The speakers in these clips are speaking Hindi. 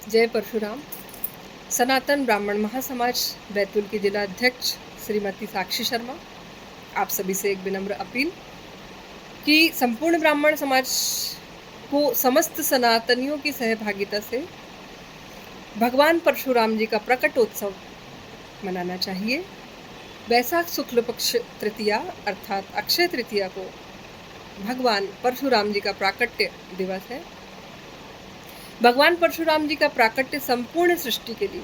जय परशुराम। सनातन ब्राह्मण महासमाज बैतूल की जिला अध्यक्ष श्रीमती साक्षी शर्मा, आप सभी से एक विनम्र अपील कि संपूर्ण ब्राह्मण समाज को समस्त सनातनियों की सहभागिता से भगवान परशुराम जी का प्रकटोत्सव मनाना चाहिए। वैशाख शुक्ल पक्ष तृतीया अर्थात अक्षय तृतीया को भगवान परशुराम जी का प्राकट्य दिवस है। भगवान परशुराम जी का प्राकट्य संपूर्ण सृष्टि के लिए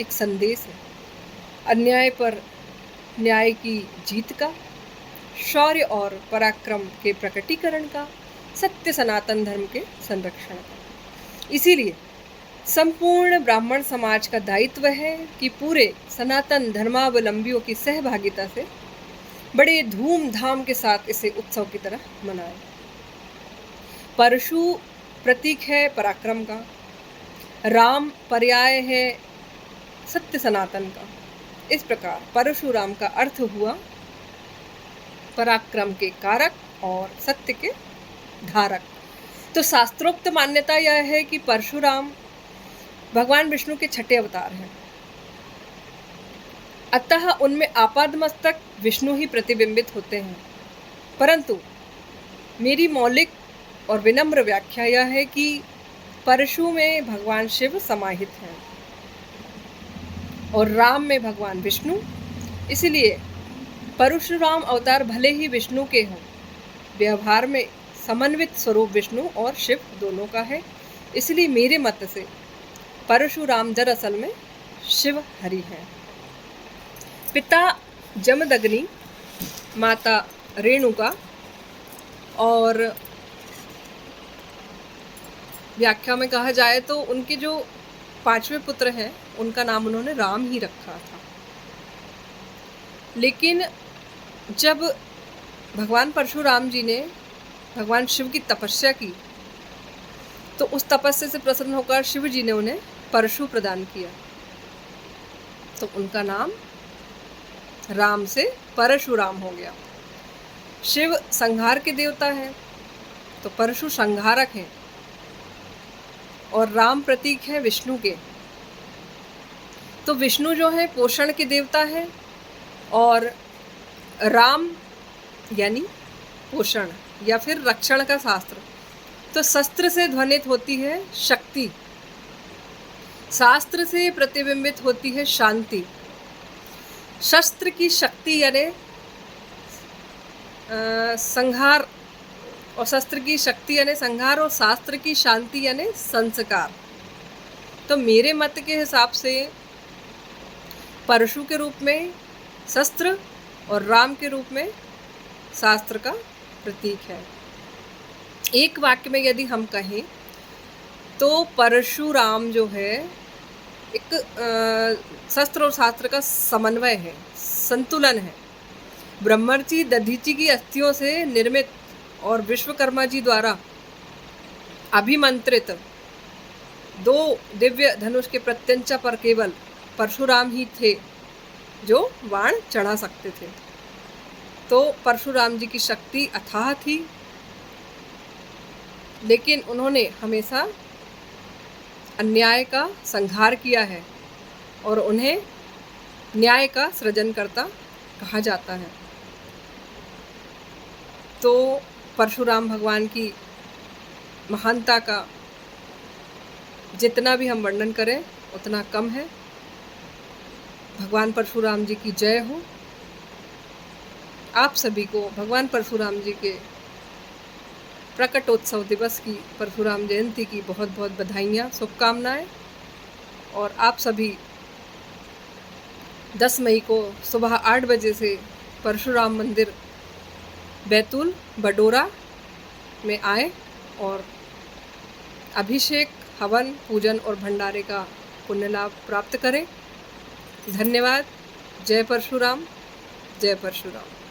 एक संदेश है, अन्याय पर न्याय की जीत का, शौर्य और पराक्रम के प्रकटीकरण का, सत्य सनातन धर्म के संरक्षण का। इसीलिए संपूर्ण ब्राह्मण समाज का दायित्व है कि पूरे सनातन धर्मावलंबियों की सहभागिता से बड़े धूमधाम के साथ इसे उत्सव की तरह मनाएं। परशु प्रतीक है पराक्रम का, राम पर्याय है सत्य सनातन का। इस प्रकार परशुराम का अर्थ हुआ पराक्रम के कारक और सत्य के धारक। तो शास्त्रोक्त मान्यता यह है कि परशुराम भगवान विष्णु के छठे अवतार हैं, अतः उनमें आपादमस्तक विष्णु ही प्रतिबिंबित होते हैं। परंतु मेरी मौलिक और विनम्र व्याख्या यह है कि परशु में भगवान शिव समाहित हैं और राम में भगवान विष्णु। इसलिए परशुराम अवतार भले ही विष्णु के हों, व्यवहार में समन्वित स्वरूप विष्णु और शिव दोनों का है। इसलिए मेरे मत से परशुराम दरअसल में शिव हरि हैं। पिता जमदग्नि, माता रेणुका और व्याख्या में कहा जाए तो उनके जो पांचवें पुत्र हैं उनका नाम उन्होंने राम ही रखा था। लेकिन जब भगवान परशुराम जी ने भगवान शिव की तपस्या की तो उस तपस्या से प्रसन्न होकर शिव जी ने उन्हें परशु प्रदान किया, तो उनका नाम राम से परशुराम हो गया। शिव संहार के देवता हैं तो परशु संहारक हैं और राम प्रतीक है विष्णु के। तो विष्णु जो है पोषण के देवता है और राम यानी पोषण या फिर रक्षण का शास्त्र। तो शस्त्र से ध्वनित होती है शक्ति, शास्त्र से प्रतिबिंबित होती है शांति। शस्त्र की शक्ति यानी संहार और शस्त्र की शक्ति यानी संहार और शास्त्र की शांति यानी संस्कार। तो मेरे मत के हिसाब से परशु के रूप में शस्त्र और राम के रूप में शास्त्र का प्रतीक है। एक वाक्य में यदि हम कहें तो परशुराम जो है एक शस्त्र और शास्त्र का समन्वय है, संतुलन है। ब्रह्मर्षि दधीचि की अस्थियों से निर्मित और विश्वकर्मा जी द्वारा अभिमंत्रित दो दिव्य धनुष के प्रत्यंचा पर केवल परशुराम ही थे जो बाण चढ़ा सकते थे। तो परशुराम जी की शक्ति अथाह थी, लेकिन उन्होंने हमेशा अन्याय का संहार किया है और उन्हें न्याय का सृजनकर्ता कहा जाता है। तो परशुराम भगवान की महानता का जितना भी हम वर्णन करें उतना कम है। भगवान परशुराम जी की जय हो। आप सभी को भगवान परशुराम जी के प्रकटोत्सव दिवस की, परशुराम जयंती की बहुत बहुत बधाइयाँ, शुभकामनाएं। और आप सभी 10 मई को सुबह 8 बजे से परशुराम मंदिर बैतूल बडोरा में आए और अभिषेक, हवन, पूजन और भंडारे का पुण्य लाभ प्राप्त करें। धन्यवाद। जय परशुराम, जय परशुराम।